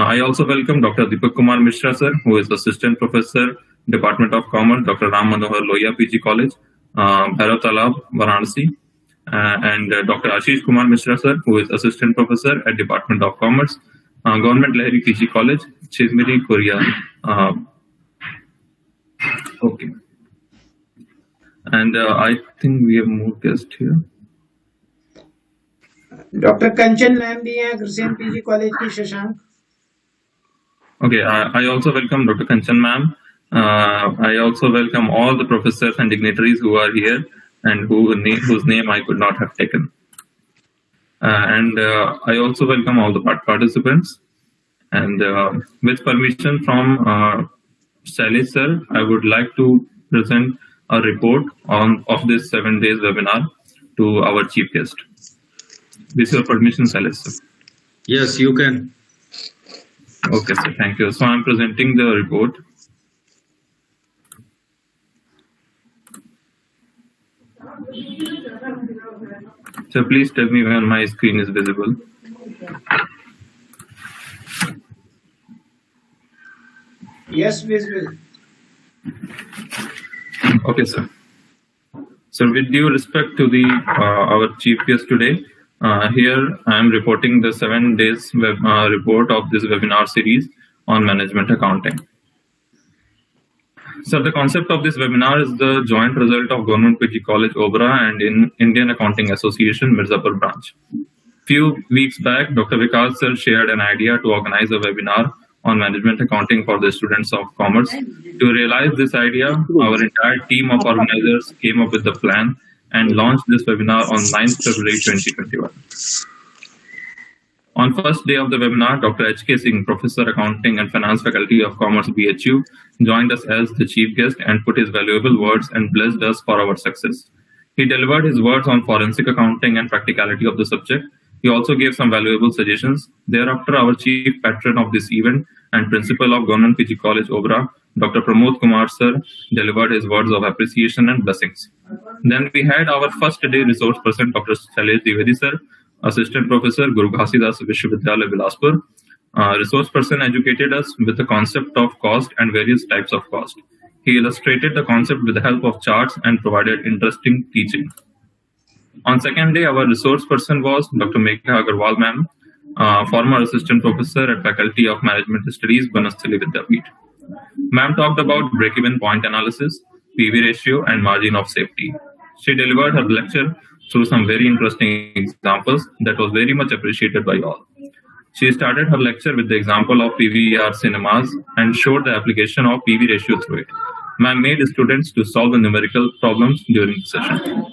I also welcome Dr. Deepak Kumar Mishra, sir, who is Assistant Professor, Department of Commerce, Dr. Ram Manohar Lohia PG College, Bhairav Talab, Varanasi, and Dr. Ashish Kumar Mishra, sir, who is Assistant Professor at Department of Commerce, Government Lahiri PG College, Chizmiri, Korea. Okay. And I think we have more guests here. Doctor Kanchan ma'am भी हैं Agrasen PG college की Shashank. Okay, I also welcome Dr. Kanchan ma'am. I also welcome all the professors and dignitaries who are here and whose name I could not have taken. And I also welcome all the participants. And with permission from Shailesh sir, I would like to present a report of this 7 days webinar to our chief guest. With your permission, Shailesh sir. Yes, you can. Okay, sir. Thank you. So I'm presenting the report. So please tell me when my screen is visible. Yes, visible. Okay, sir. So with due respect to the our chief guest today, here I am reporting the 7 days report of this webinar series on management accounting. So the concept of this webinar is the joint result of Government PG College Obra and in Indian Accounting Association Mirzapur branch. Few weeks back, Dr. Vikas sir shared an idea to organize a webinar on management accounting for the students of commerce. To realize this idea, our entire team of organizers came up with the plan and launched this webinar on 9th February 2021. On first day of the webinar, Dr. H.K. Singh, Professor Accounting and Finance Faculty of Commerce BHU, joined us as the chief guest and put his valuable words and blessed us for our success. He delivered his words on forensic accounting and practicality of the subject. He also gave some valuable suggestions. Thereafter, our chief patron of this event and principal of Government PG College Obra, Dr. Pramod Kumar sir, delivered his words of appreciation and blessings. Then we had our first day resource person, Dr. Shailesh Dwivedi sir, Assistant Professor, Guru Ghasidas Vishwavidyalaya, Bilaspur. Resource person educated us with the concept of cost and various types of cost. He illustrated the concept with the help of charts and provided interesting teaching. On second day, our resource person was Dr. Megha Agarwal ma'am, former assistant professor at Faculty of Management Studies, Banasthali Vidyapeeth. Ma'am talked about break-even point analysis, PV ratio, and margin of safety. She delivered her lecture through some very interesting examples that was very much appreciated by all. She started her lecture with the example of PVR cinemas and showed the application of PV ratio through it. Ma'am made students to solve the numerical problems during the session.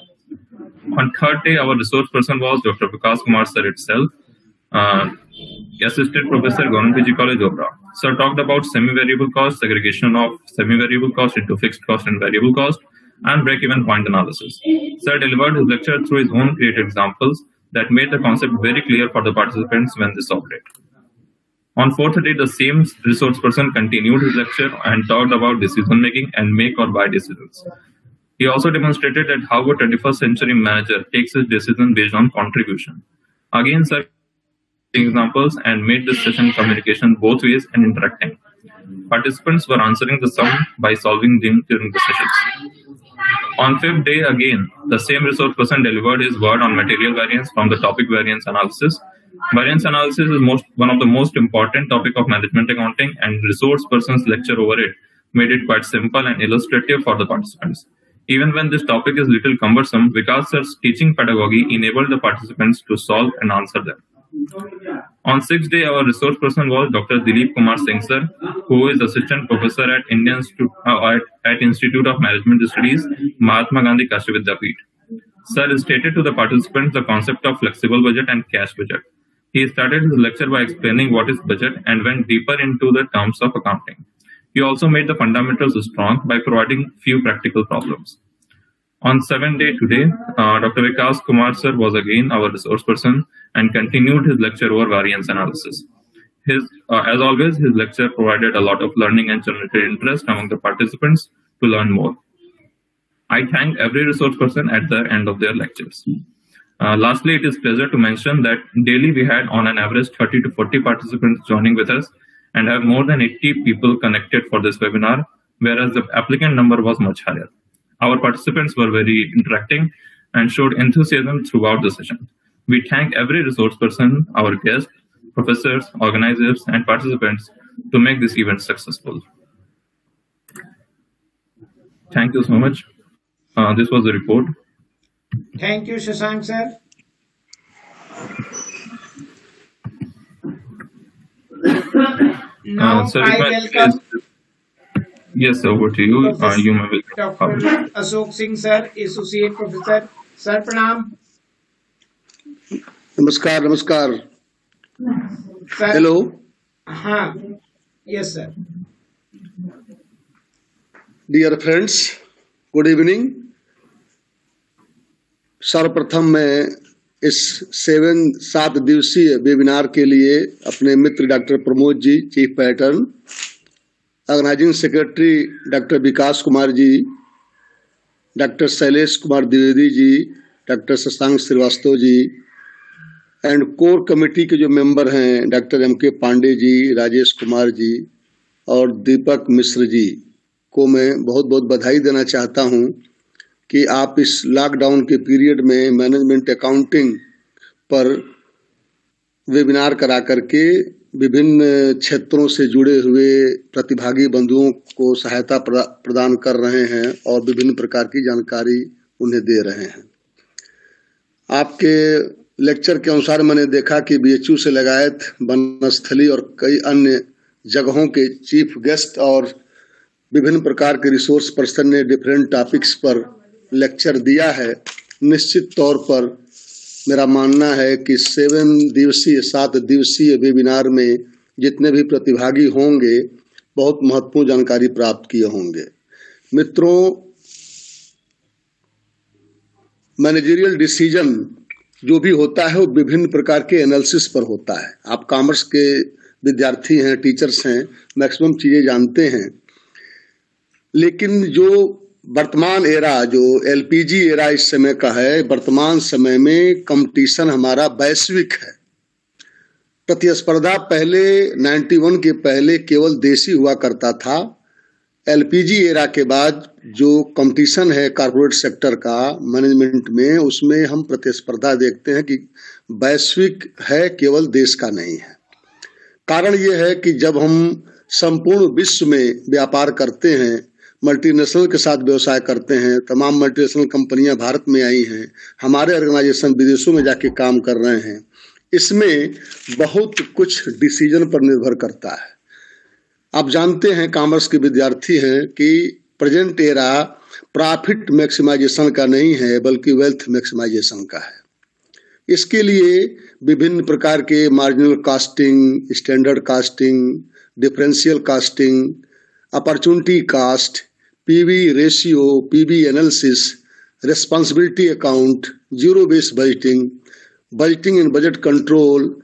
On third day, our resource person was Dr. Vikas Kumar sir itself, Assistant Professor, Government PG College Obra. Sir talked about semi-variable cost, segregation of semi-variable cost into fixed cost and variable cost, and break-even point analysis. Sir delivered his lecture through his own creative examples that made the concept very clear for the participants when they solved it. On fourth day, the same resource person continued his lecture and talked about decision-making and make or buy decisions. He also demonstrated that how a 21st century manager takes his decision based on contribution. Again, sir examples and made this session communication both ways and interacting. Participants were answering the sum by solving them during the sessions. On fifth day, again, the same resource person delivered his word on material variance from the topic variance analysis. Variance analysis is one of the most important topic of management accounting, and resource person's lecture over it made it quite simple and illustrative for the participants. Even when this topic is little cumbersome, Vikas sir's teaching pedagogy enabled the participants to solve and answer them. On sixth day, our resource person was Dr. Dilip Kumar Singh sir, who is assistant professor at Institute of Management Studies, Mahatma Gandhi Kashi Vidyapeeth. Sir stated to the participants the concept of flexible budget and cash budget. He started his lecture by explaining what is budget and went deeper into the terms of accounting. He also made the fundamentals strong by providing few practical problems. On 7th day today, Dr. Vikas Kumar sir was again our resource person and continued his lecture over variance analysis. As always, his lecture provided a lot of learning and generated interest among the participants to learn more. I thank every resource person at the end of their lectures. Lastly, it is a pleasure to mention that daily we had on an average 30 to 40 participants joining with us, and have more than 80 people connected for this webinar, whereas the applicant number was much higher. Our participants were very interacting and showed enthusiasm throughout the session. We thank every resource person, our guests, professors, organizers, and participants to make this event successful. Thank you so much. This was the report. Thank you, Shashank sir. Now Sir, I welcome yes, over to you. You may welcome. Dr. Ashok Singh sir, Associate Professor. Sir, pranam. नमस्कार नमस्कार Sir. Hello हाँ, yes sir. Dear friends, good evening. सर्वप्रथम मैं इस 7 दिवसीय webinar के लिए अपने मित्र doctor Pramod ji, chief patron, organizing secretary doctor Vikas Kumar ji, doctor Shailesh Kumar Dwivedi ji, doctor Shashank Srivastava ji and core committee के जो मेंबर हैं डॉक्टर M.K. पांडे जी, राजेश कुमार जी और दीपक मिश्र जी को मैं बहुत बहुत बधाई देना चाहता हूं कि आप इस लॉकडाउन के पीरियड में मैनेजमेंट अकाउंटिंग पर वेबिनार करा करके विभिन्न क्षेत्रों से जुड़े हुए प्रतिभागी बंधुओं को सहायता प्रदान कर रहे हैं और विभिन्न प्रकार की जानकारी उन्हें दे रहे हैं। आपके लेक्चर के अनुसार मैंने देखा कि BHU से लगायत वनस्थली और कई अन्य जगहों के चीफ गेस्ट और विभिन्न प्रकार के रिसोर्स पर्सन ने डिफरेंट टॉपिक्स पर लेक्चर दिया है। निश्चित तौर पर मेरा मानना है कि 7 दिवसीय वेबिनार में जितने भी प्रतिभागी होंगे बहुत महत्वपूर्ण जानकारी प्राप्त किए होंगे। मित्रों, मैनेजरियल डिसीजन जो भी होता है वो विभिन्न प्रकार के एनालिसिस पर होता है। आप कॉमर्स के विद्यार्थी हैं, टीचर्स हैं, मैक्सिमम चीजें जानते हैं, लेकिन जो वर्तमान एरा, जो LPG एरा इस समय का है, वर्तमान समय में कंपटीशन हमारा वैश्विक है। प्रतिस्पर्धा पहले 91 के पहले केवल देशी हुआ करता था। LPG एरा के बाद जो कंपटीशन है कॉर्पोरेट सेक्टर का मैनेजमेंट में, उसमें हम प्रतिस्पर्धा देखते हैं कि वैश्विक है, केवल देश का नहीं है। कारण ये है कि जब हम संपूर्ण विश्व में व्यापार करते हैं, मल्टीनेशनल के साथ व्यवसाय करते हैं, तमाम मल्टीनेशनल कंपनियां भारत में आई हैं, हमारे ऑर्गेनाइजेशन विदेशों में जाके काम कर रहे हैं, इसमें बहुत कुछ डिसीजन पर निर्भर करता है। आप जानते हैं, कॉमर्स के विद्यार्थी हैं, कि प्रेजेंट एरा प्रॉफिट मैक्सिमाइजेशन का नहीं है बल्कि वेल्थ मैक्सिमाइजेशन का है। इसके लिए विभिन्न प्रकार के marginal costing, standard costing, differential costing, opportunity cost, PV ratio, PB analysis, responsibility account, zero base budgeting, budgeting and budget control,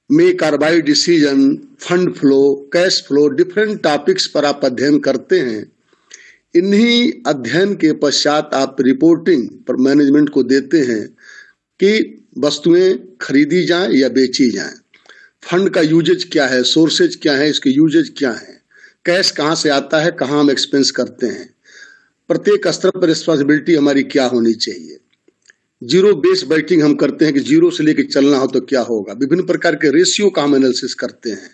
make or buy decision, fund flow, cash flow, different topics पर आप अध्ययन करते हैं। इन्हीं अध्ययन के पश्चात आप रिपोर्टिंग पर मैनेजमेंट को देते हैं कि वस्तुएं खरीदी जाएं या बेची जाएं, फंड का यूजेज क्या है, सोर्सेज क्या है, इसके यूजेज क्या है, कैश कहाँ से आता है, कहाँ हम एक्सपेंस करते हैं, प्रत्येक स्तर पर रिस्पॉन्सिबिलिटी हमारी क्या होनी चाहिए। जीरो बेस बजटिंग हम करते हैं कि जीरो से लेकर चलना हो तो क्या होगा। विभिन्न प्रकार के रेशियो का हम एनालिसिस करते हैं।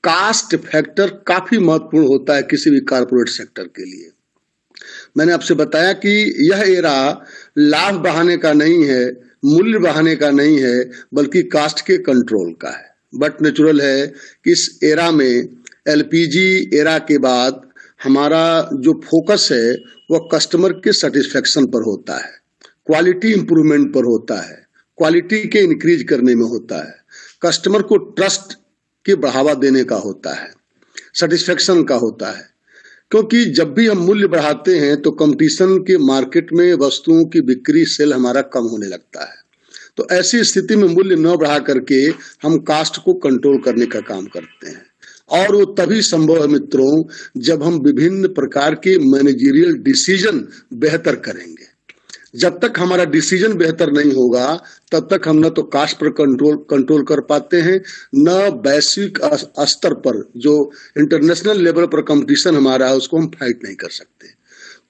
कास्ट फैक्टर काफी महत्वपूर्ण होता है किसी भी कॉर्पोरेट सेक्टर के लिए। मैंने आपसे बताया कि यह एरा लाभ बढ़ाने का नहीं है, मूल्य बढ़ाने का नहीं है, बल्कि कास्ट के कंट्रोल का है। बट नेचुरल है कि इस एरा में, LPG एरा के बाद, हमारा जो फोकस है वह कस्टमर के सेटिस्फेक्शन पर होता है, क्वालिटी इंप्रूवमेंट पर होता है, क्वालिटी के इंक्रीज करने में होता है, कस्टमर को ट्रस्ट के बढ़ावा देने का होता है, सेटिस्फेक्शन का होता है। क्योंकि जब भी हम मूल्य बढ़ाते हैं तो कंपटीशन के मार्केट में वस्तुओं की बिक्री, सेल हमारा कम होने लगता है। तो ऐसी स्थिति में मूल्य न बढ़ा करके हम कास्ट को कंट्रोल करने का काम करते हैं, और वो तभी संभव है मित्रों जब हम विभिन्न प्रकार के मैनेजरियल डिसीजन बेहतर करेंगे। जब तक हमारा डिसीजन बेहतर नहीं होगा तब तक हम न तो कास्ट पर कंट्रोल कर पाते हैं, न वैश्विक स्तर पर जो इंटरनेशनल लेवल पर कंपटीशन हमारा है उसको हम फाइट नहीं कर सकते।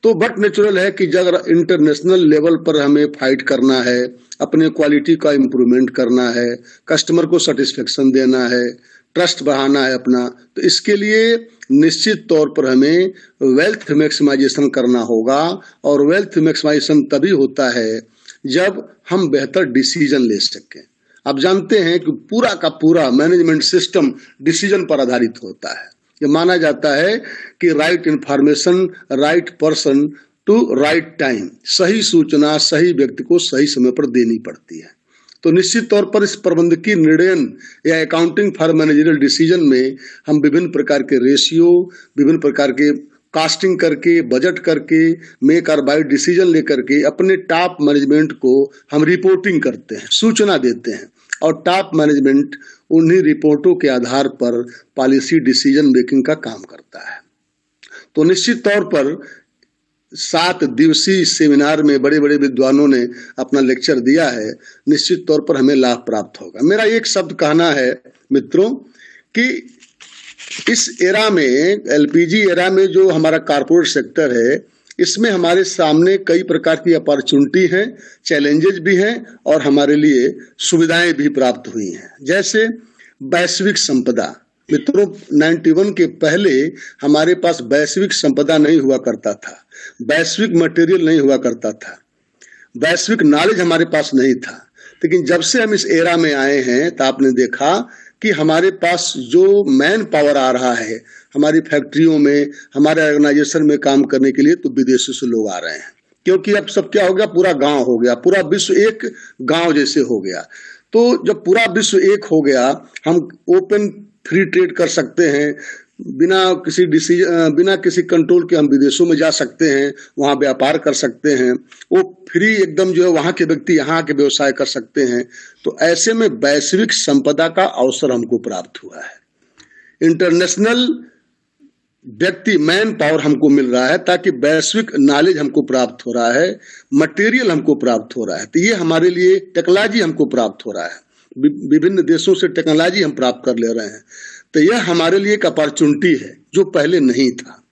तो बट नेचुरल है कि जब इंटरनेशनल लेवल पर हमें फाइट करना है, अपने क्वालिटी का इम्प्रूवमेंट करना है, कस्टमर को सेटिस्फेक्शन देना है, ट्रस्ट बढ़ाना है अपना, तो इसके लिए निश्चित तौर पर हमें वेल्थ मैक्सिमाइजेशन करना होगा। और वेल्थ मैक्सिमाइजेशन तभी होता है जब हम बेहतर डिसीजन ले सकें। आप जानते हैं कि पूरा का पूरा मैनेजमेंट सिस्टम डिसीजन पर आधारित होता है। ये माना जाता है कि right information, right person to right time, सही सूचना सही व्यक्ति को सही समय पर देनी पड़ती है। तो निश्चित तौर पर इस प्रबंधकीय निर्णयन या अकाउंटिंग फॉर मैनेजरियल डिसीजन में हम विभिन्न प्रकार के रेशियो, विभिन्न प्रकार के कास्टिंग करके, बजट करके, मेक और बाय डिसीजन लेकर के अपने टॉप मैनेजमेंट को हम रिपोर्टिंग करते हैं, सूचना देते हैं, और टॉप मैनेजमेंट उन्हीं रिपोर्टों के आधार पर पॉलिसी डिसीजन मेकिंग का काम करता है। तो निश्चित तौर पर 7 दिवसीय सेमिनार में बड़े बड़े विद्वानों ने अपना लेक्चर दिया है, निश्चित तौर पर हमें लाभ प्राप्त होगा। मेरा एक शब्द कहना है मित्रों कि इस एरा में, एलपीजी एरा में जो हमारा कारपोरेट सेक्टर है, इसमें हमारे सामने कई प्रकार की अपॉर्चुनिटी हैं, चैलेंजेस भी हैं और हमारे लिए सुविधाएं भी प्राप्त हुई हैं। जैसे वैश्विक संपदा, मित्रों 91 के पहले हमारे पास वैश्विक संपदा नहीं हुआ करता था, वैश्विक मटेरियल नहीं हुआ करता था, वैश्विक नॉलेज हमारे पास नहीं था। लेकिन जब से हम इस एरा में आए हैं तो आपने देखा कि हमारे पास जो मैन पावर आ रहा है हमारी फैक्ट्रियों में, हमारे ऑर्गेनाइजेशन में काम करने के लिए, तो विदेशों से लोग आ रहे हैं। क्योंकि अब सब क्या हो गया, पूरा गांव हो गया, पूरा विश्व एक गांव जैसे हो गया। तो जब पूरा विश्व एक हो गया, हम ओपन फ्री ट्रेड कर सकते हैं, बिना किसी कंट्रोल के हम विदेशों में जा सकते हैं, वहां व्यापार कर सकते हैं, वो फ्री एकदम जो है वहां के व्यक्ति यहाँ के व्यवसाय कर सकते हैं। तो ऐसे में वैश्विक संपदा का अवसर हमको प्राप्त हुआ है। इंटरनेशनल व्यक्ति मैन पावर हमको मिल रहा है, ताकि वैश्विक नॉलेज हमको प्राप्त हो रहा है, मटेरियल हमको प्राप्त हो रहा है। तो ये हमारे लिए टेक्नोलॉजी हमको प्राप्त हो रहा है, विभिन्न देशों से टेक्नोलॉजी हम प्राप्त कर ले रहे हैं। तो यह हमारे लिए एक अपॉर्चुनिटी है जो पहले नहीं था।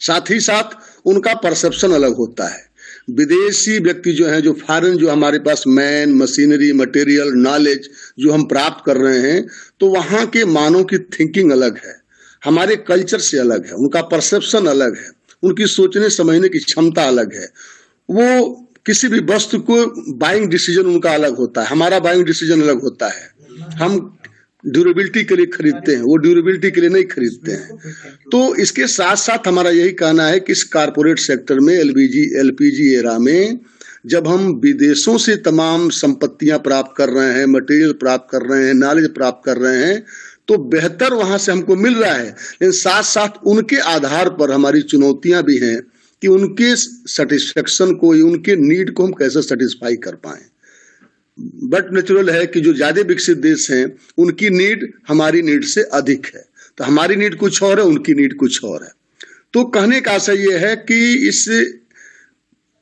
साथ ही साथ उनका परसेप्शन अलग होता है। विदेशी व्यक्ति जो है, जो फॉरेन, जो हमारे पास मैन, मशीनरी, मटेरियल, नॉलेज जो हम प्राप्त कर रहे हैं, तो वहाँ के मानव की थिंकिंग अलग है, हमारे कल्चर से अलग है, उनका परसेप्शन अलग है, उनकी सोचने समझने की क्षमता अलग है। वो किसी भी वस्तु को बाइंग डिसीजन उनका अलग होता है, हमारा बाइंग डिसीजन अलग होता है। हम ड्यूरेबिलिटी के लिए खरीदते हैं, वो ड्यूरेबिलिटी के लिए नहीं खरीदते हैं। तो इसके साथ साथ हमारा यही कहना है कि इस कारपोरेट सेक्टर में, एलपीजी एरा में, जब हम विदेशों से तमाम संपत्तियां प्राप्त कर रहे हैं, मटेरियल प्राप्त कर रहे हैं, नॉलेज प्राप्त कर रहे हैं, तो बेहतर वहां से हमको मिल रहा है। लेकिन साथ साथ उनके आधार पर हमारी चुनौतियां भी हैं कि उनके सेटिस्फेक्शन को, उनके नीड को हम कैसे सेटिस्फाई कर पाए। बट नेचुरल है कि जो ज्यादा विकसित देश हैं उनकी नीड हमारी नीड से अधिक है। तो हमारी नीड कुछ और है, उनकी नीड कुछ और है। तो कहने का आशय ये है कि इस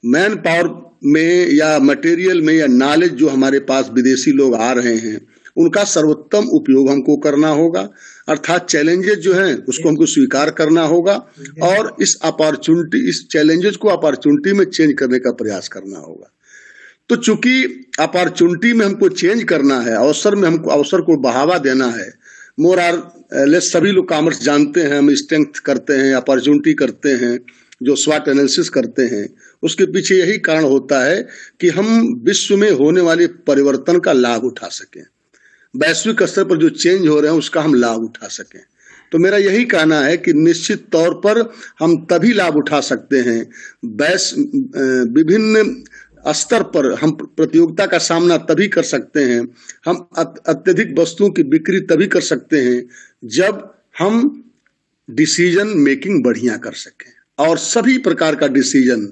मैन पावर में या मटेरियल में या नॉलेज जो हमारे पास विदेशी लोग आ रहे हैं, उनका सर्वोत्तम उपयोग हमको करना होगा। अर्थात चैलेंजेस जो हैं उसको हमको स्वीकार करना होगा और इस चैलेंजेस को अपॉर्चुनिटी में चेंज करने का प्रयास करना होगा। तो चूंकि अपॉर्चुनिटी में हमको चेंज करना है, अवसर में हमको अवसर को बढ़ावा देना है, मोर आर लेस सभी लोग कॉमर्स जानते हैं, हम स्ट्रेंथ करते हैं, अपॉर्चुनिटी करते हैं, जो स्वॉट एनालिसिस करते हैं, उसके पीछे यही कारण होता है कि हम विश्व में होने वाले परिवर्तन का लाभ उठा सकें, वैश्विक स्तर पर जो चेंज हो रहे हैं उसका हम लाभ उठा सकें। तो मेरा यही कहना है कि निश्चित तौर पर हम तभी लाभ उठा सकते हैं, विभिन्न स्तर पर हम प्रतियोगिता का सामना तभी कर सकते हैं, हम अत्यधिक वस्तुओं की बिक्री तभी कर सकते हैं जब हम डिसीजन मेकिंग बढ़िया कर सकें। और सभी प्रकार का डिसीजन,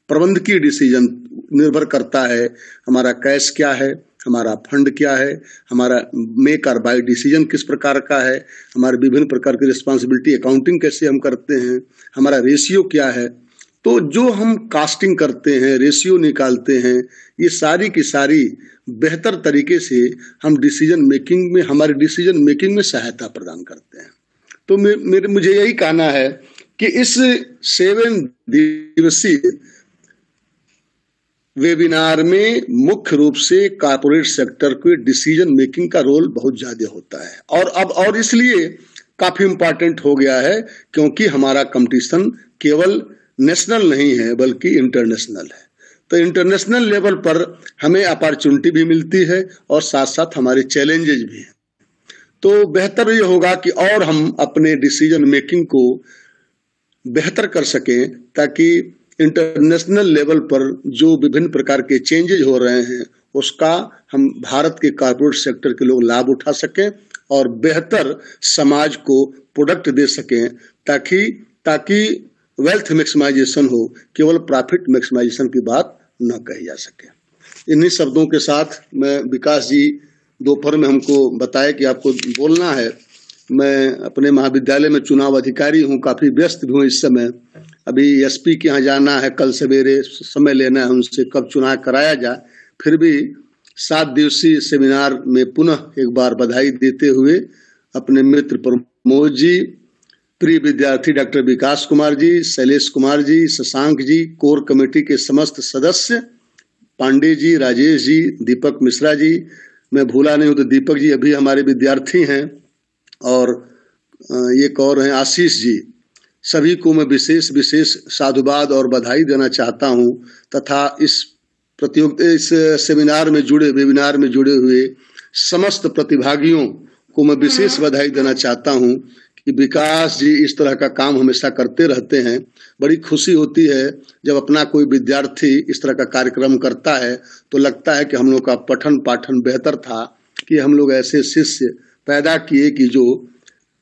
प्रबंधकीय डिसीजन निर्भर करता है हमारा कैश क्या है, हमारा फंड क्या है, हमारा मेक और बाय डिसीजन किस प्रकार का है, हमारे विभिन्न प्रकार की रिस्पांसिबिलिटी अकाउंटिंग कैसे हम करते हैं, हमारा रेशियो क्या है। तो जो हम कास्टिंग करते हैं, रेशियो निकालते हैं, ये सारी की सारी बेहतर तरीके से हम डिसीजन मेकिंग में, हमारे डिसीजन मेकिंग में सहायता प्रदान करते हैं। तो मुझे यही कहना है कि इस 7 दिवसीय वेबिनार में मुख्य रूप से कॉर्पोरेट सेक्टर के डिसीजन मेकिंग का रोल बहुत ज्यादा होता है और इसलिए काफी इम्पोर्टेंट हो गया है, क्योंकि हमारा कंपटीशन केवल नेशनल नहीं है बल्कि इंटरनेशनल है। तो इंटरनेशनल लेवल पर हमें अपॉर्चुनिटी भी मिलती है और साथ साथ हमारे चैलेंजेस भी हैं। तो बेहतर ये होगा कि और हम अपने डिसीजन मेकिंग को बेहतर कर सकें, ताकि इंटरनेशनल लेवल पर जो विभिन्न प्रकार के चेंजेज हो रहे हैं उसका हम भारत के कॉर्पोरेट सेक्टर के लोग लाभ उठा सकें और बेहतर समाज को प्रोडक्ट दे सकें, ताकि वेल्थ मैक्सिमाइजेशन हो, केवल प्रॉफिट मैक्सिमाइजेशन की बात न कही जा सके। इन्हीं शब्दों के साथ मैं, विकास जी दोपहर में हमको बताया कि आपको बोलना है। मैं अपने महाविद्यालय में चुनाव अधिकारी हूँ, काफी व्यस्त भी हूँ इस समय। अभी एसपी के यहाँ जाना है, कल सवेरे समय लेना है उनसे कब चुनाव कराया जाए। फिर भी 7 दिवसीय सेमिनार में पुनः एक बार बधाई देते हुए अपने मित्र प्रमोद जी, प्रिय विद्यार्थी डॉक्टर विकास कुमार जी, शैलेश कुमार जी, शशांक जी, कोर कमेटी के समस्त सदस्य, पांडे जी, राजेश जी, दीपक मिश्रा जी, मैं भूला नहीं हूं तो दीपक जी अभी हमारे विद्यार्थी हैं, और एक और हैं आशीष जी, सभी को मैं विशेष साधुवाद और बधाई देना चाहता हूं। तथा इस वेबिनार में जुड़े हुए समस्त प्रतिभागियों को मैं विशेष बधाई देना चाहता हूं कि विकास जी इस तरह का काम हमेशा करते रहते हैं। बड़ी खुशी होती है जब अपना कोई विद्यार्थी इस तरह का कार्यक्रम करता है, तो लगता है कि हम लोग का पठन पाठन बेहतर था, कि हम लोग ऐसे शिष्य पैदा किए कि जो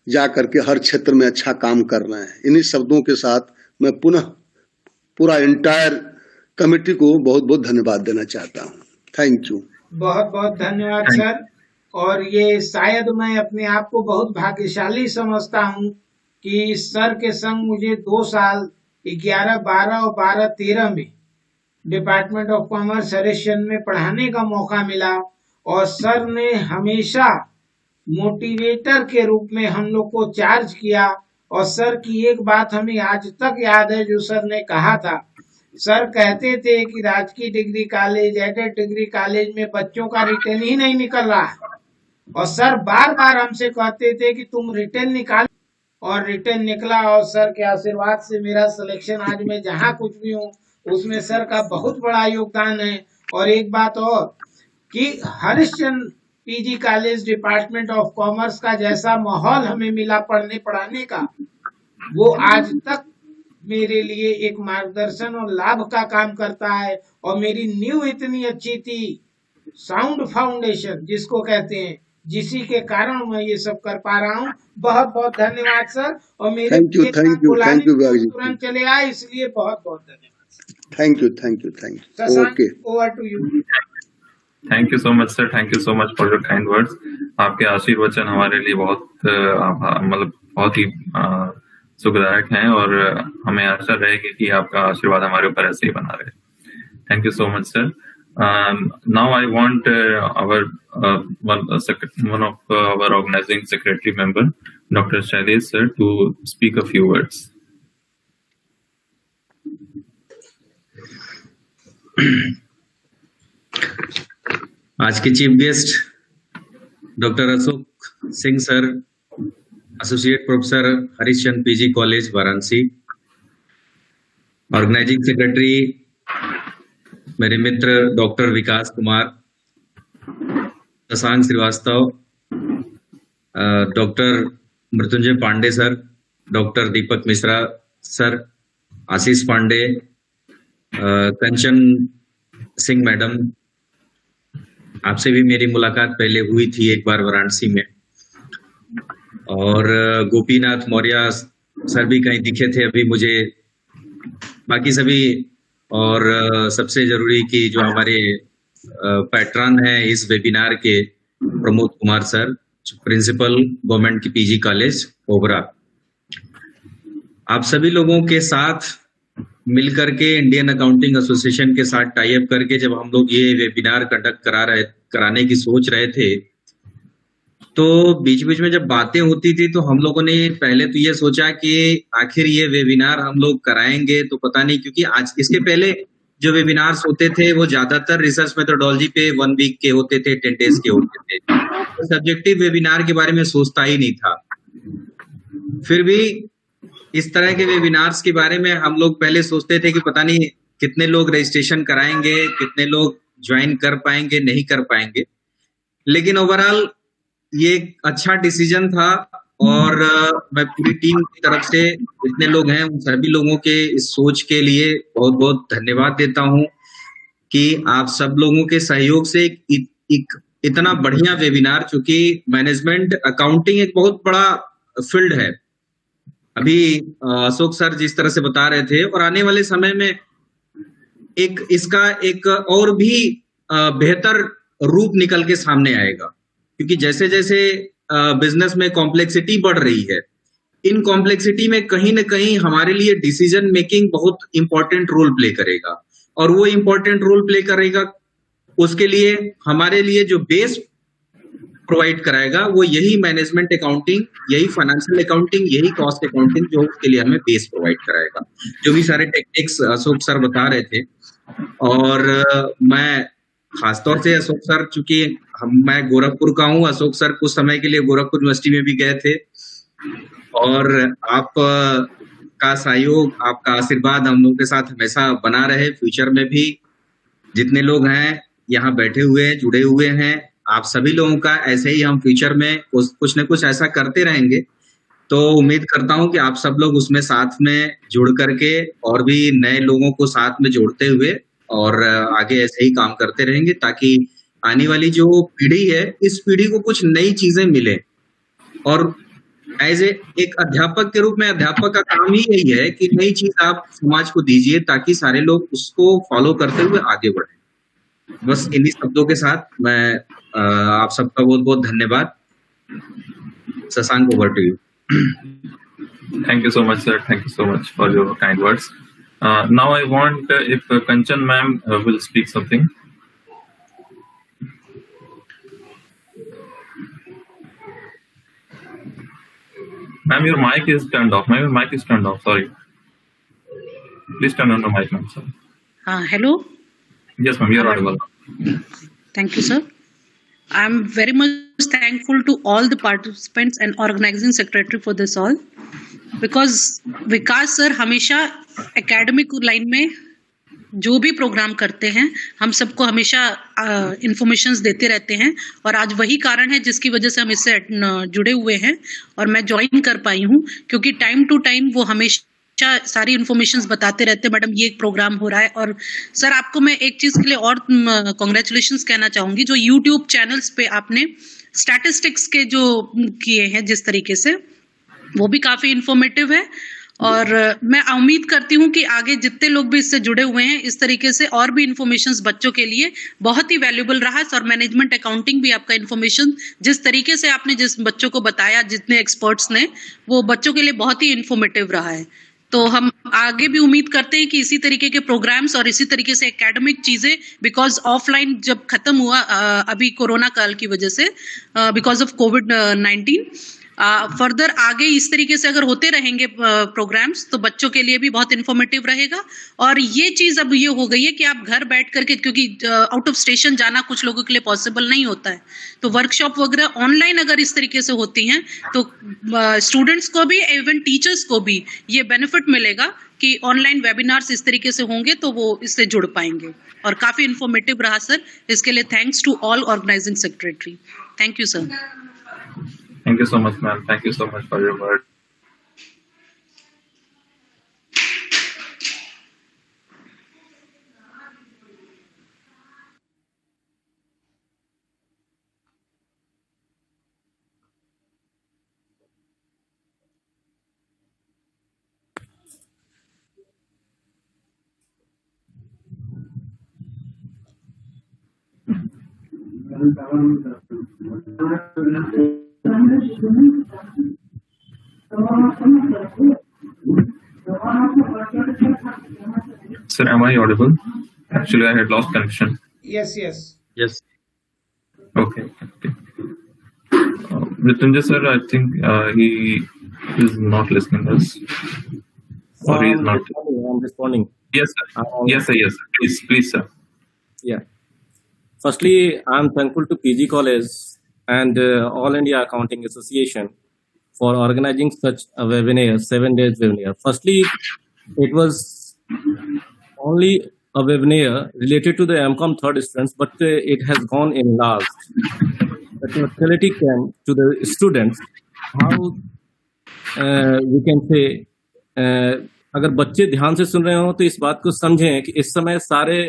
जा करके हर क्षेत्र में अच्छा काम कर रहे हैं। इन्हीं शब्दों के साथ मैं पुनः पूरा एंटायर कमेटी को बहुत बहुत धन्यवाद देना चाहता हूँ। Thank you. बहुत बहुत धन्यवाद सर। और ये शायद मैं अपने आप को बहुत भाग्यशाली समझता हूँ कि सर के संग मुझे 2 साल 11, 12 और 12, 13 में डिपार्टमेंट ऑफ कॉमर्स हरिश्चंद्र में पढ़ाने का मौका मिला, और सर ने हमेशा मोटिवेटर के रूप में हम लोग को चार्ज किया। और सर की एक बात हमें आज तक याद है जो सर ने कहा था। सर कहते थे कि राजकीय degree college, aided degree college में बच्चों का रिटर्न ही नहीं निकल रहा है, और सर बार बार हमसे कहते थे कि तुम रिटर्न निकाल, और रिटर्न निकला। और सर के आशीर्वाद से मेरा सिलेक्शन, आज मैं जहाँ कुछ भी हूँ उसमें सर का बहुत बड़ा योगदान है। और एक बात और कि Harishchandra PG college department of commerce का जैसा माहौल हमें मिला पढ़ने पढ़ाने का, वो आज तक मेरे लिए एक मार्गदर्शन और लाभ का काम करता है। और मेरी नींव इतनी अच्छी थी, साउंड फाउंडेशन जिसको कहते हैं, जिसी के कारण मैं ये सब कर पा रहा हूँ। बहुत बहुत धन्यवाद सर। और मेरे थैंक यू तुरंत चले आए, इसलिए बहुत बहुत धन्यवाद। Thank you. Okay, over to you. Thank you so much sir, thank you so much for your kind words. आपके आशीर्वचन हमारे लिए बहुत बहुत ही सुखदायक हैं, और हमें आशा रहेगी कि आपका आशीर्वाद हमारे ऊपर ऐसे ही बना रहे। Thank you so much sir. Now I want one of our organizing secretary member, Dr. Shailesh sir, to speak a few words. आज के chief guest doctor Ashok Singh sir, associate professor Harishchandra PG college Varanasi, organizing secretary मेरे मित्र doctor Vikas Kumar, Shashank Srivastava, doctor Mrityunjay Pandey sir, doctor Deepak Mishra sir, Ashish Pandey, Kanchan Singh madam, आपसे भी मेरी मुलाकात पहले हुई थी एक बार वाराणसी में, और गोपीनाथ मौर्य सर भी कहीं दिखे थे अभी मुझे, बाकी सभी, और सबसे जरूरी कि जो हमारे पैट्रन हैं इस वेबिनार के, Pramod Kumar sir, principal government की पीजी कॉलेज ओबरा। आप सभी लोगों के साथ मिलकर के इंडियन अकाउंटिंग एसोसिएशन के साथ टाई अप करके जब हम लोग ये वेबिनार कंडक्ट कराने की सोच रहे थे, तो बीच बीच में जब बातें होती थी तो हम लोगों ने पहले तो ये सोचा कि आखिर ये वेबिनार हम लोग कराएंगे तो पता नहीं, क्योंकि आज इसके पहले जो वेबिनार्स होते थे वो ज्यादातर रिसर्च मेथोडोलॉजी पे 1 वीक के होते थे, 10 डेज के होते थे, तो सब्जेक्टिव वेबिनार के बारे में सोचता ही नहीं था। फिर भी इस तरह के वेबिनार्स के बारे में हम लोग पहले सोचते थे कि पता नहीं कितने लोग रजिस्ट्रेशन कराएंगे, कितने लोग ज्वाइन कर पाएंगे, नहीं कर पाएंगे, लेकिन ओवरऑल ये एक अच्छा डिसीजन था। और मैं पूरी टीम की तरफ से जितने लोग हैं उन सभी लोगों के इस सोच के लिए बहुत बहुत धन्यवाद देता हूं कि आप सब लोगों के सहयोग से एक इतना बढ़िया वेबिनार, चूंकि मैनेजमेंट अकाउंटिंग एक बहुत बड़ा फील्ड है, अभी अशोक सर जिस तरह से बता रहे थे, और आने वाले समय में इसका एक और भी बेहतर रूप निकल के सामने आएगा, क्योंकि जैसे जैसे बिजनेस में कॉम्प्लेक्सिटी बढ़ रही है, इन कॉम्प्लेक्सिटी में कहीं ना कहीं हमारे लिए डिसीजन मेकिंग बहुत इंपॉर्टेंट रोल प्ले करेगा, और वो इंपॉर्टेंट रोल प्ले करेगा उसके लिए हमारे लिए जो बेस प्रोवाइड कराएगा वो यही मैनेजमेंट अकाउंटिंग, यही फाइनेंशियल अकाउंटिंग, यही कॉस्ट अकाउंटिंग, जो उसके लिए हमें बेस प्रोवाइड कराएगा। जो भी सारे टेक्निक्स अशोक सर बता रहे थे, और मैं खासतौर से अशोक सर, चूंकि मैं गोरखपुर का हूँ, अशोक सर कुछ समय के लिए गोरखपुर यूनिवर्सिटी में भी गए थे, और आप का सहयोग, आपका आशीर्वाद हम लोगों के साथ हमेशा बना रहे। फ्यूचर में भी जितने लोग हैं यहाँ बैठे हुए हैं, जुड़े हुए हैं, आप सभी लोगों का ऐसे ही हम फ्यूचर में कुछ न कुछ ऐसा करते रहेंगे। तो उम्मीद करता हूं कि आप सब लोग उसमें साथ में जुड़ करके और भी नए लोगों को साथ में जोड़ते हुए और आगे ऐसे ही काम करते रहेंगे, ताकि आने वाली जो पीढ़ी है, इस पीढ़ी को कुछ नई चीजें मिले। और एज एक अध्यापक के रूप में, अध्यापक का काम ही यही है कि नई चीज आप समाज को दीजिए ताकि सारे लोग उसको फॉलो करते हुए आगे बढ़े। बस इन्हीं शब्दों के साथ मैं आप सबका बहुत बहुत धन्यवाद। Shashank, over to you. Thank you so much, sir. Thank you so much for your kind words. Now I want if Kanchan ma'am will speak something. Ma'am, your mic is turned off. Ma'am, your mic is turned off. Sorry. Please turn on the mic, ma'am. Sorry. Hello. Yes, ma'am. You're audible. Thank you, sir. I'm very much thankful to all the participants and organizing secretary for this all, because Vikas sir हमेशा academic line में जो भी programme करते हैं हम सबको हमेशा informations देते रहते हैं, और आज वही कारण है जिसकी वजह से हम इससे जुड़े हुए हैं और मैं ज्वाइन कर पाई हूँ, क्योंकि टाइम टू टाइम वो हमेशा सारी इन्फॉर्मेशंस बताते रहते हैं, मैडम ये एक प्रोग्राम हो रहा है। और सर आपको मैं एक चीज के लिए और कॉन्ग्रेचुलेशंस कहना चाहूंगी, जो यूट्यूब चैनल्स पे आपने स्टैटिस्टिक्स के जो किए हैं जिस तरीके से, वो भी काफी इंफॉर्मेटिव है। और मैं उम्मीद करती हूँ कि आगे जितने लोग भी इससे जुड़े हुए हैं इस तरीके से और भी इन्फॉर्मेशंस बच्चों के लिए बहुत ही वैल्यूएबल रहा है। और मैनेजमेंट अकाउंटिंग भी आपका इन्फॉर्मेशन जिस तरीके से आपने जिस बच्चों को बताया, जितने एक्सपर्ट्स ने, वो बच्चों के लिए बहुत ही इन्फॉर्मेटिव रहा है। तो हम आगे भी उम्मीद करते हैं कि इसी तरीके के प्रोग्राम्स और इसी तरीके से एकेडमिक चीजें, बिकॉज ऑफलाइन जब खत्म हुआ अभी कोरोना काल की वजह से, बिकॉज ऑफ कोविड-19, फर्दर आगे इस तरीके से अगर होते रहेंगे प्रोग्राम्स तो बच्चों के लिए भी बहुत इन्फॉर्मेटिव रहेगा। और ये चीज अब ये हो गई है कि आप घर बैठ करके, क्योंकि आउट ऑफ स्टेशन जाना कुछ लोगों के लिए पॉसिबल नहीं होता है, तो वर्कशॉप वगैरह ऑनलाइन अगर इस तरीके से होती हैं तो स्टूडेंट्स को भी, इवन टीचर्स को भी ये बेनिफिट मिलेगा कि ऑनलाइन वेबिनार्स इस तरीके से होंगे तो वो इससे जुड़ पाएंगे। और काफी इन्फॉर्मेटिव रहा सर, इसके लिए thanks to all organizing secretary. Thank you sir. Thank you so much, ma'am. Thank you so much for your word. Sir, am I audible? Actually, I had lost connection. Yes, yes. Yes. Okay. Mrityunjay sir, I think he is not listening to us. Or he is not. I'm responding. Yes, sir. Yes, sir. Yes, sir. Please, sir. Yeah. Firstly, I'm thankful to PG College and All India Accounting Association for organizing such a webinar, 7 days webinar. Firstly, it was only a webinar related to the MCOM third students, but it has gone in large. The totality came to the students, how we can say, अगर बच्चे ध्यान से सुन रहे हो तो इस बात को समझें कि इस समय सारे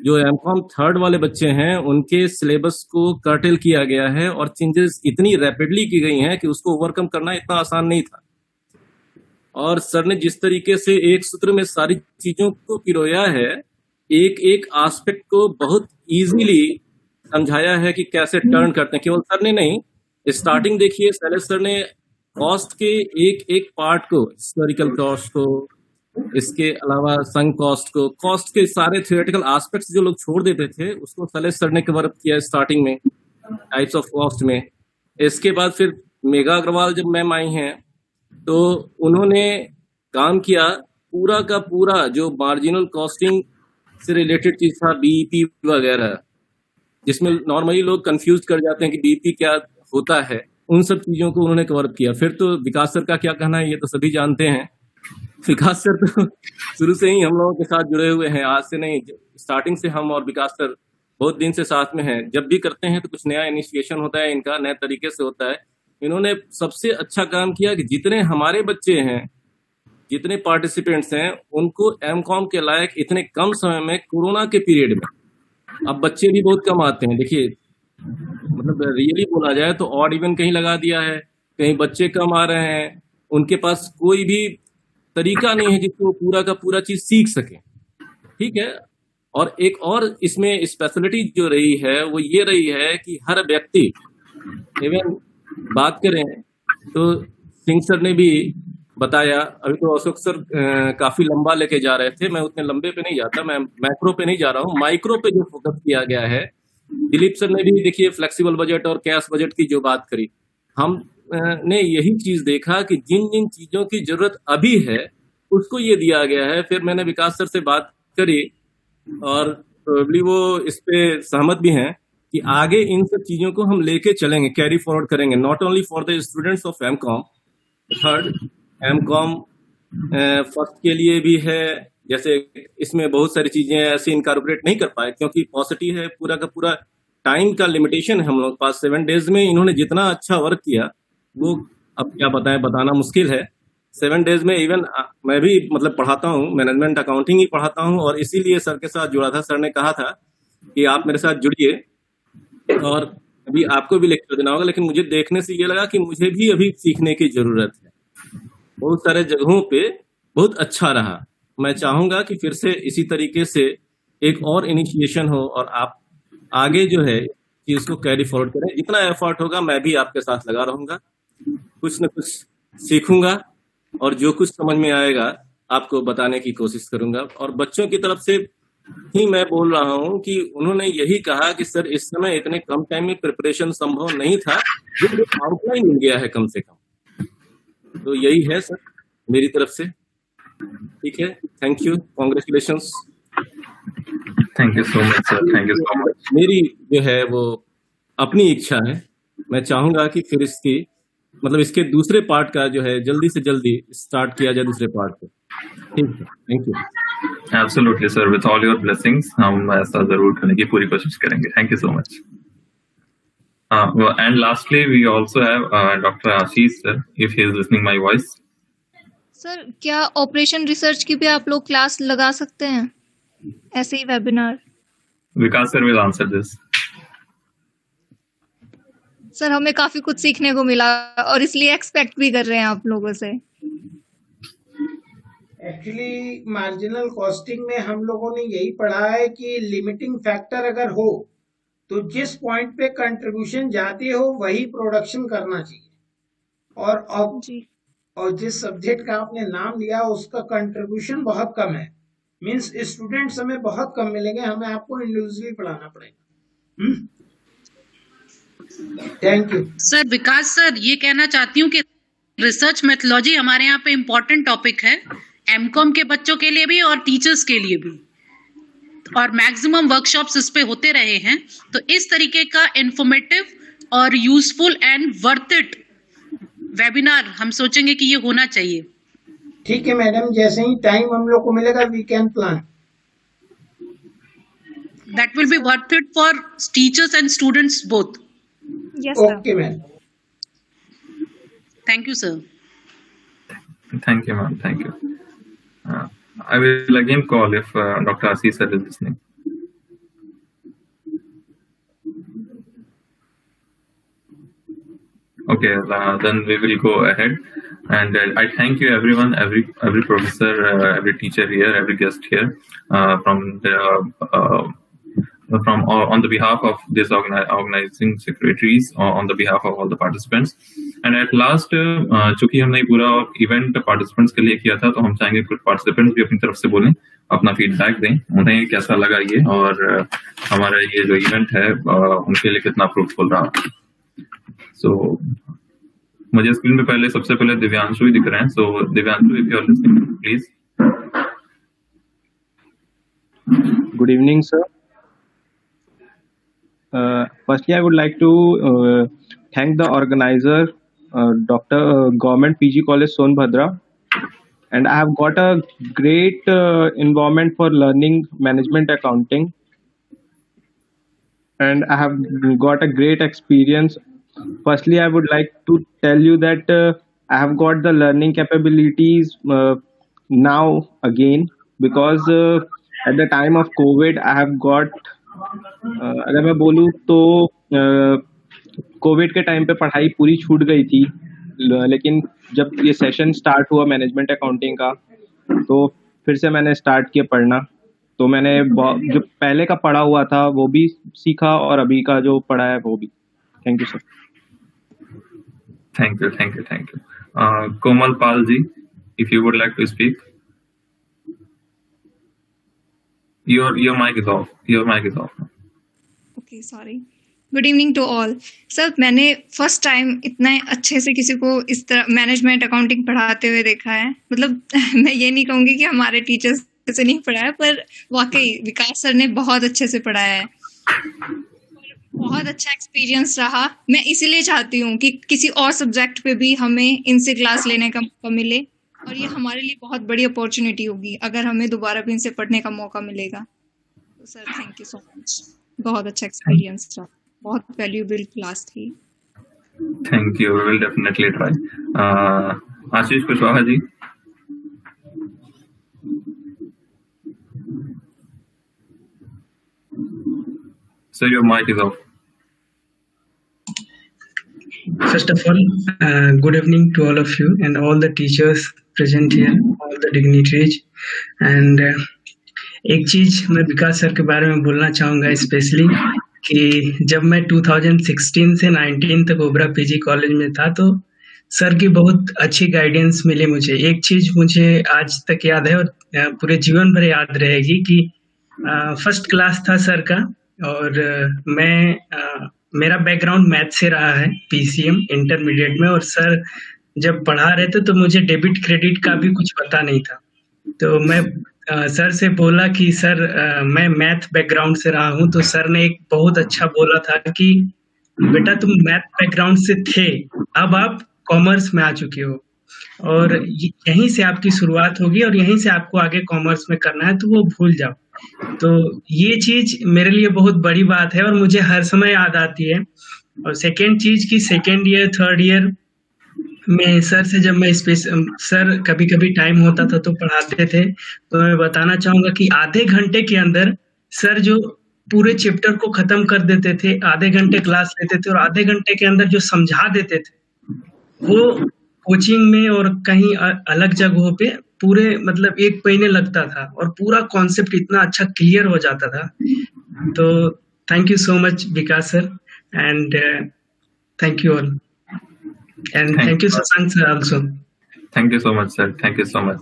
जो एमकॉम थर्ड वाले बच्चे हैं उनके सिलेबस को कर्टेल किया गया है और चेंजेस इतनी रैपिडली की गई हैं कि उसको ओवरकम करना इतना आसान नहीं था। और सर ने जिस तरीके से एक सूत्र में सारी चीजों को पिरोया है, एक एक एस्पेक्ट को बहुत इजीली समझाया है कि कैसे टर्न करते हैं। केवल सर ने नहीं, स्टार्टिंग देखिए शैलेश सर ने कॉस्ट के एक एक पार्ट को, हिस्टोरिकल कॉस्ट को, इसके अलावा संक कॉस्ट को, कॉस्ट के सारे थियोरेटिकल एस्पेक्ट्स जो लोग छोड़ देते थे उसको शैलेश सर ने कवर किया स्टार्टिंग में, टाइप्स ऑफ कॉस्ट में। इसके बाद फिर मेघा अग्रवाल जब मैम आई हैं तो उन्होंने काम किया पूरा का पूरा जो मार्जिनल कॉस्टिंग से रिलेटेड चीज था, बीईपी वगैरह, जिसमें नॉर्मली लोग कंफ्यूज कर जाते हैं कि बीईपी क्या होता है, उन सब चीजों को उन्होंने कवर किया। फिर तो विकास सर का क्या कहना है ये तो सभी जानते हैं। विकास सर तो शुरू से ही हम लोगों के साथ जुड़े हुए हैं, आज से नहीं, स्टार्टिंग से हम और विकास सर बहुत दिन से साथ में हैं। जब भी करते हैं तो कुछ नया इनिशिएशन होता है, इनका नए तरीके से होता है। इन्होंने सबसे अच्छा काम किया कि जितने हमारे बच्चे हैं, जितने पार्टिसिपेंट्स हैं, उनको एमकॉम के लायक इतने कम समय में, कोरोना के पीरियड में, अब बच्चे भी बहुत कम आते हैं। देखिए मतलब रियली बोला जाए तो ऑड इवन कहीं लगा दिया है, कहीं बच्चे कम आ रहे हैं, उनके पास कोई भी तरीका नहीं है जिसको पूरा का पूरा चीज सीख सके। ठीक है। और एक और इसमें स्पेशलिटी जो रही है वो ये रही है कि हर व्यक्ति, इवन बात करें तो सिंह सर ने भी बताया, अभी तो अशोक सर काफी लंबा लेके जा रहे थे, मैं उतने लंबे पे नहीं जाता, मैं मैक्रो पे नहीं जा रहा हूँ, माइक्रो पे जो फोकस किया गया है। दिलीप सर ने भी देखिए फ्लेक्सिबल बजट और कैश बजट की जो बात करी, हम ने यही चीज देखा कि जिन जिन चीजों की जरूरत अभी है उसको ये दिया गया है। फिर मैंने विकास सर से बात करी और प्रोबेबली वो इस पे सहमत भी हैं कि आगे इन सब चीजों को हम लेके चलेंगे, कैरी फॉरवर्ड करेंगे, not only for the students of MCom third, MCom first के लिए भी है। जैसे इसमें बहुत सारी चीजें ऐसे इनकॉर्पोरेट नहीं कर पाए क्योंकि पॉसिटिव है, पूरा का पूरा टाइम का लिमिटेशन है हम लोग पास। 7 डेज में इन्होंने जितना अच्छा वर्क किया वो अब क्या बताएं, बताना मुश्किल है। 7 डेज में इवन मैं भी मतलब पढ़ाता हूँ, मैनेजमेंट अकाउंटिंग ही पढ़ाता हूँ और इसीलिए सर के साथ जुड़ा था। सर ने कहा था कि आप मेरे साथ जुड़िए और अभी आपको भी लेक्चर देना होगा, लेकिन मुझे देखने से ये लगा कि मुझे भी अभी सीखने की जरूरत है। बहुत सारे जगहों पे बहुत अच्छा रहा। मैं चाहूंगा कि फिर से इसी तरीके से एक और इनिशिएशन हो और आप आगे जो है चीज को कैरी फॉरवर्ड करें। जितना एफर्ट होगा मैं भी आपके साथ लगा रहूंगा, कुछ न कुछ सीखूंगा और जो कुछ समझ में आएगा आपको बताने की कोशिश करूंगा। और बच्चों की तरफ से ही मैं बोल रहा हूं कि उन्होंने यही कहा कि सर इस समय इतने कम टाइम में प्रिपरेशन संभव नहीं था, जो आउटलाइन मिल गया है कम से कम। तो यही है सर मेरी तरफ से। ठीक है, thank you, congratulations. Thank you so much sir, thank you so much. मेरी जो है वो अपनी इच्छा है, मैं चाहूंगा कि फिर इसकी मतलब इसके दूसरे पार्ट का जो है जल्दी से जल्दी स्टार्ट किया जाए दूसरे पार्ट को। ठीक है, thank you. Absolutely sir, with all your blessings हम ऐसा जरूर करने की पूरी कोशिश करेंगे। Thank you so much. And lastly, we also have Dr. Ashish sir, if he is listening my voice. Sir क्या ऑपरेशन रिसर्च की भी आप लोग क्लास लगा सकते हैं, ऐसे ही webinar? Vikas sir will answer this. Sir हमें काफी कुछ सीखने को मिला और इसलिए एक्सपेक्ट भी कर रहे हैं आप लोगों से। एक्चुअली मार्जिनल कॉस्टिंग में हम लोगों ने यही पढ़ा है कि लिमिटिंग फैक्टर अगर हो तो जिस पॉइंट पे कंट्रीब्यूशन जाती हो वही प्रोडक्शन करना चाहिए। और जिस सब्जेक्ट का आपने नाम लिया उसका कंट्रीब्यूशन बहुत कम है, मीन्स स्टूडेंट्स हमें बहुत कम मिलेंगे, हमें आपको इंडिविजुअली पढ़ाना पड़ेगा। Thank you sir Vikas sir, ये कहना चाहती हूँ कि रिसर्च मेथोलॉजी हमारे यहाँ पे इम्पोर्टेंट टॉपिक है, एमकॉम के बच्चों के लिए भी और टीचर्स के लिए भी, और मैक्सिमम वर्कशॉप्स इस पे होते रहे हैं। तो इस तरीके का इंफॉर्मेटिव और useful and worth it webinar हम सोचेंगे कि ये होना चाहिए। ठीक है मैडम, जैसे ही टाइम हम लोग को मिलेगा we can plan. That will be worth it for teachers and students both. Yes, sir. Okay ma'am, Thank you, sir. Thank you, ma'am. Thank you. I will again call if Dr. Ashish sir is listening. Okay, then we will go ahead. And I thank you, everyone, every professor, every teacher here, every guest here, on the behalf of this organizing secretaries, on the behalf of all the participants. And at last, चूंकि हमने पूरा event participants के लिए किया था, तो हम चाहेंगे कुछ पार्टिसिपेंट्स भी अपनी तरफ से बोलें, अपना फीडबैक दें, उन्हें कैसा लगा ये, और हमारा ये जो इवेंट है उनके लिए कितना फ्रूटफुल रहा। सो मुझे स्क्रीन पे पहले सबसे पहले दिव्यांशु ही दिख रहे हैं। So Divyanshu, if you are listening please. Good evening, sir. Firstly, I would like to thank the organizer, Dr. Government PG College Sonbhadra, and I have got a great environment for learning management accounting, and I have got a great experience. Firstly, I would like to tell you that I have got the learning capabilities now again, because at the time of COVID, I have got अगर मैं बोलूँ तो Covid के time पे पढ़ाई पूरी छूट गई थी, लेकिन जब ये सेशन स्टार्ट हुआ मैनेजमेंट अकाउंटिंग का, तो फिर से मैंने स्टार्ट किया पढ़ना। तो मैंने जो पहले का पढ़ा हुआ था वो भी सीखा, और अभी का जो पढ़ा है वो भी। Thank you sir. Thank you, thank you, thank you. Komal Pal ji, if you would like to speak, your mic is off. Your mic is off. Okay, sorry. Good evening to all. Sir, मैंने फर्स्ट टाइम इतना अच्छे से किसी को इस तरह management accounting पढ़ाते हुए देखा है। मतलब मैं ये नहीं कहूँगी कि हमारे टीचर्स से नहीं पढ़ाया, पर वाकई विकास सर ने बहुत अच्छे से पढ़ाया है। बहुत अच्छा एक्सपीरियंस रहा। मैं इसीलिए चाहती हूँ कि किसी और सब्जेक्ट पे भी हमें इनसे क्लास लेने का मौका मिले, और ये हमारे लिए बहुत बड़ी अपॉर्चुनिटी होगी अगर हमें दोबारा भी इनसे पढ़ने का मौका मिलेगा। तो sir thank you so much, बहुत अच्छा एक्सपीरियंस रहा, बहुत वैल्यूएबल क्लास थी। Thank you, will definitely try. Ashish Kushwaha ji. Sir your mic is off. First of all, good evening to all of you and all the teachers present here, all the dignitaries. And एक चीज मैं विकास sir के बारे में बोलना चाहूँगा specially, कि जब मैं 2016 से 19 तक ओबरा पीजी कॉलेज में था, तो सर की बहुत अच्छी गाइडेंस मिली मुझे। एक चीज मुझे आज तक याद है और पूरे जीवन भर याद रहेगी, कि फर्स्ट क्लास था सर का, और मेरा बैकग्राउंड मैथ से रहा है, पीसीएम इंटरमीडिएट में, और सर जब पढ़ा रहे थे तो मुझे डेबिट क्रेडिट का भी कुछ पता नहीं था। तो मैं सर से बोला कि सर मैं मैथ बैकग्राउंड से रहा हूँ, तो सर ने एक बहुत अच्छा बोला था कि बेटा तुम मैथ बैकग्राउंड से थे, अब आप कॉमर्स में आ चुके हो, और यहीं से आपकी शुरुआत होगी और यहीं से आपको आगे कॉमर्स में करना है, तो वो भूल जाओ। तो ये चीज मेरे लिए बहुत बड़ी बात है और मुझे हर समय याद आती है। और सेकेंड चीज की सेकेंड ईयर थर्ड ईयर में सर से जब मैं सर कभी कभी टाइम होता था तो पढ़ाते थे, तो मैं बताना चाहूंगा कि आधे घंटे के अंदर सर जो पूरे चैप्टर को खत्म कर देते थे, आधे घंटे क्लास लेते थे, और आधे घंटे के अंदर जो समझा देते थे, वो कोचिंग में और कहीं अलग जगहों पे पूरे मतलब एक महीने लगता था, और पूरा कॉन्सेप्ट इतना अच्छा क्लियर हो जाता था। तो thank you so much Vikas sir, and thank you all, and thank you Shashank sir also. Thank you so much sir, thank you so much.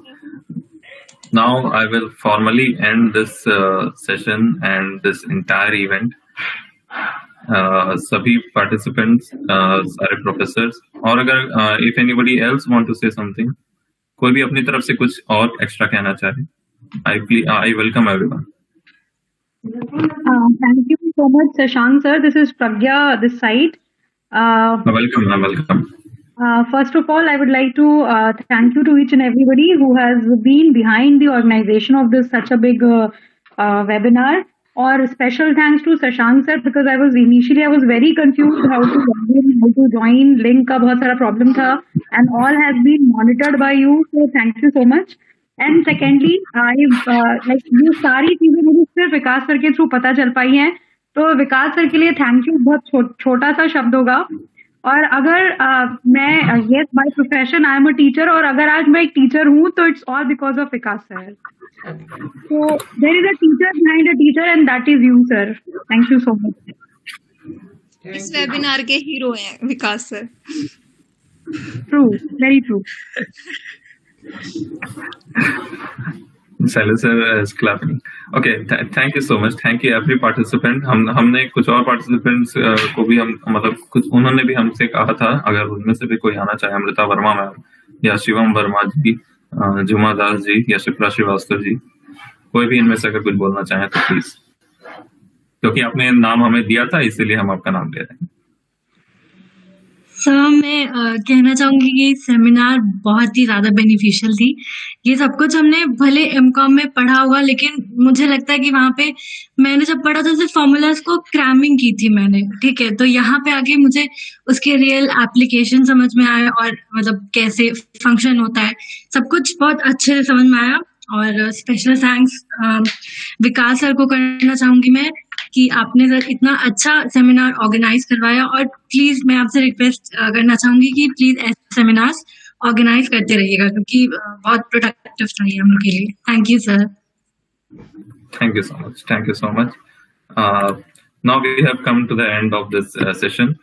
Now I will formally end this session and this entire event. सभी participants, सारे professors, और अगर if anybody else want to say something, कोई भी अपनी तरफ से कुछ और extra कहना चाहे, I welcome everyone. Thank you so much, Shashank sir. This is Pragya this side. Welcome. First of all, I would like to thank you to each and everybody who has been behind the organization of this such a big webinar. Or special thanks to Shashank sir, because I was very confused how to join. Link का बहुत सारा problem था, and all has been monitored by you. So thank you so much. And secondly, like ये सारी चीजें मुझे सिर्फ विकास sir के थ्रू पता चल पाई हैं, तो विकास सर के लिए थैंक यू बहुत छोटा सा शब्द होगा. और अगर मैं yes by profession I am a teacher, और अगर आज मैं एक टीचर हूँ तो it's all because of Vikas sir. So there is a teacher behind a teacher, and that is you, sir. Thank you so much. इस webinar के hero हैं विकास sir. True, very true. Silas sir is clapping. Okay, thank you so much. Thank you every participant. हमने कुछ और participants को भी हम मतलब कुछ उन्होंने भी हमसे कहा था अगर उनमें से भी कोई आना चाहे, अमृता वर्मा मैम या शिवम वर्मा जी, जुमा दास जी या शिप्रा श्रीवास्तव जी, कोई भी इनमें से अगर कुछ बोलना चाहे तो प्लीज, क्योंकि आपने नाम हमें दिया था इसीलिए हम आपका नाम ले रहे हैं. सर मैं कहना चाहूंगी कि सेमिनार बहुत ही ज्यादा बेनिफिशियल थी. ये सब कुछ हमने भले एमकॉम में पढ़ा होगा, लेकिन मुझे लगता है कि वहां पे मैंने जब पढ़ा था सिर्फ फॉर्मूलाज को क्रैमिंग की थी मैंने, ठीक है. तो यहाँ पे आके मुझे उसके रियल एप्लीकेशन समझ में आया, और मतलब कैसे फंक्शन होता है सब कुछ बहुत अच्छे से समझ में आया. और स्पेशल थैंक्स विकास सर को करना चाहूंगी मैं कि आपने सर इतना अच्छा सेमिनार ऑर्गेनाइज करवाया. और प्लीज मैं आपसे रिक्वेस्ट करना चाहूंगी कि प्लीज ऐसे सेमिनार्स ऑर्गेनाइज करते रहिएगा, क्योंकि बहुत प्रोडक्टिव रही है हम लोग के लिए. Thank you sir. Thank you so much. Now we have come to the end of this session.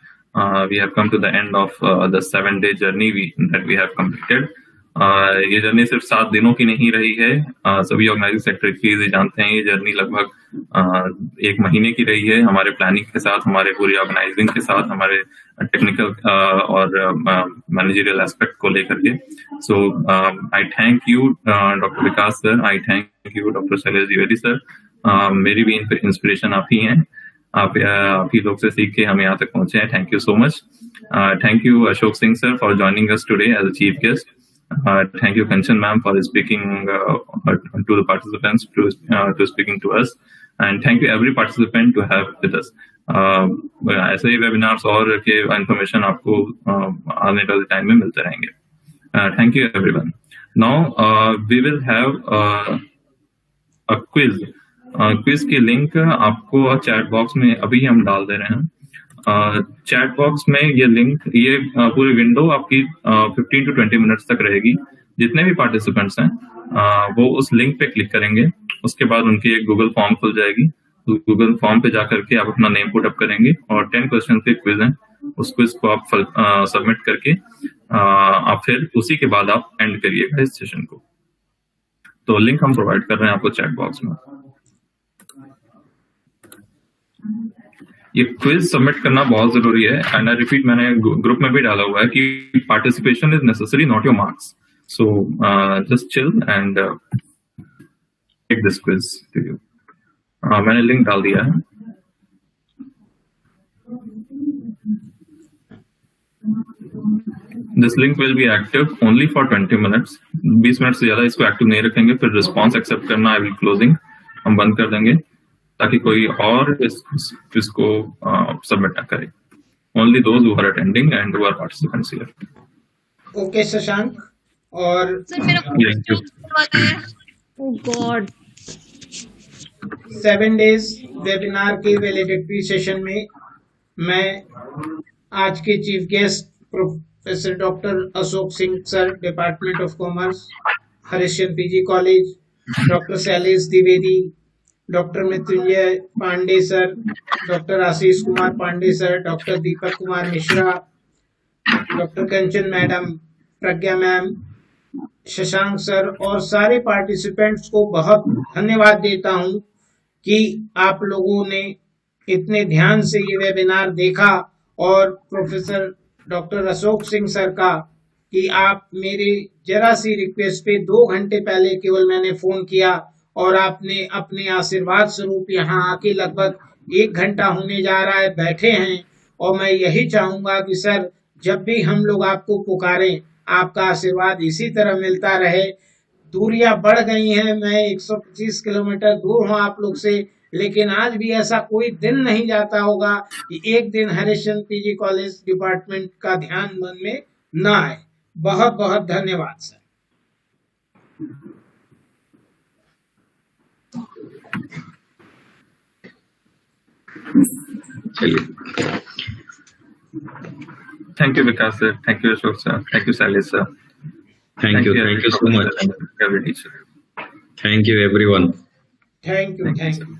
We have come to the end of the 7-day journey that we have completed. ये journey सिर्फ 7 दिनों की नहीं रही है. सभी organising secretaries जानते हैं ये जर्नी लगभग 1 महीने की रही है, हमारे प्लानिंग के साथ, हमारे पूरी ऑर्गेनाइजिंग के साथ, हमारे टेक्निकल और मैनेजरियल एस्पेक्ट को लेकर के. So I thank you doctor Vikas sir, I thank you doctor Shailesh Dwivedi sir. मेरी भी इंस्पिरेशन आप ही हैं, आप ही लोग से सीख के हम यहाँ तक पहुंचे हैं. Thank you so much. Thank you Ashok Singh sir for joining us today as a chief guest. Thank you Kanchan ma'am for speaking to the participants, to speaking to us, and thank you every participant to have with us. ऐसे ही webinars और के information आपको आने वाले time में मिलते रहेंगे. Thank you everyone. Now we will have a quiz. Quiz की लिंक आपको चैट बॉक्स में अभी हम डाल दे रहे हैं. चैट बॉक्स में ये लिंक, ये पूरी विंडो आपकी 15 to 20 मिनट्स तक रहेगी. जितने भी पार्टिसिपेंट्स हैं वो उस लिंक पे क्लिक करेंगे, उसके बाद उनकी एक गूगल फॉर्म खुल जाएगी. गूगल फॉर्म पे जाकर के आप अपना नेम पुट अप करेंगे और 10 क्वेश्चन के क्विज हैं, उस क्विज को आप सबमिट करके आप फिर उसी के बाद आप एंड करिएगा इस सेशन को. तो लिंक हम प्रोवाइड कर रहे हैं आपको चैट बॉक्स में. ये क्विज सबमिट करना बहुत जरूरी है, एंड आई रिपीट, मैंने ग्रुप में भी डाला हुआ है कि participation is necessary, not your marks. So just chill and take this quiz to you. मैंने लिंक डाल दिया है. This link will be active only for 20 minutes. 20 minute से ज्यादा इसको एक्टिव नहीं रखेंगे, फिर रिस्पॉन्स एक्सेप्ट करना आई विल क्लोजिंग, हम बंद कर देंगे ताकि कोई और इसको सबमिट ना करे. Only those who are attending and who are participants here. Okay Shashank. और सर मेरा वाला है. Oh God. 7 डेज वेबिनार के वैलिडिटी सेशन में मैं आज के chief guest professor doctor Ashok Singh sir, department of commerce, Harishchandra PG college, doctor Shailesh Dwivedi, doctor Mrityunjay Pandey sir, doctor Ashish Kumar Pandey sir, doctor Deepak Kumar Mishra, doctor Kanchan madam, Pragya ma'am, Shashank sir और सारे पार्टिसिपेंट्स को बहुत धन्यवाद देता हूं कि आप लोगों ने इतने ध्यान से ये वेबिनार देखा, और professor doctor Ashok Singh sir का कि आप मेरे जरा सी रिक्वेस्ट पे 2 घंटे पहले केवल मैंने फोन किया और आपने अपने आशीर्वाद स्वरूप यहाँ आके लगभग 1 घंटा होने जा रहा है बैठे हैं। और मैं यही चाहूंगा कि सर जब भी हम लोग आपको पुकारें, आपका आशीर्वाद इसी तरह मिलता रहे। दूरियां बढ़ गई हैं, मैं 125 किलोमीटर दूर हूं आप लोग से, लेकिन आज भी ऐसा कोई दिन नहीं जाता होगा कि एक दिन हरिश्चंद्र पीजी कॉलेज डिपार्टमेंट का ध्यान मन में न आए। बहुत बहुत धन्यवाद सर। चलिए, Thank you, Vikas sir. Thank you, Ashok sir. Thank you, Salis sir. thank you so much. Every teacher. Thank you everyone. Thank you.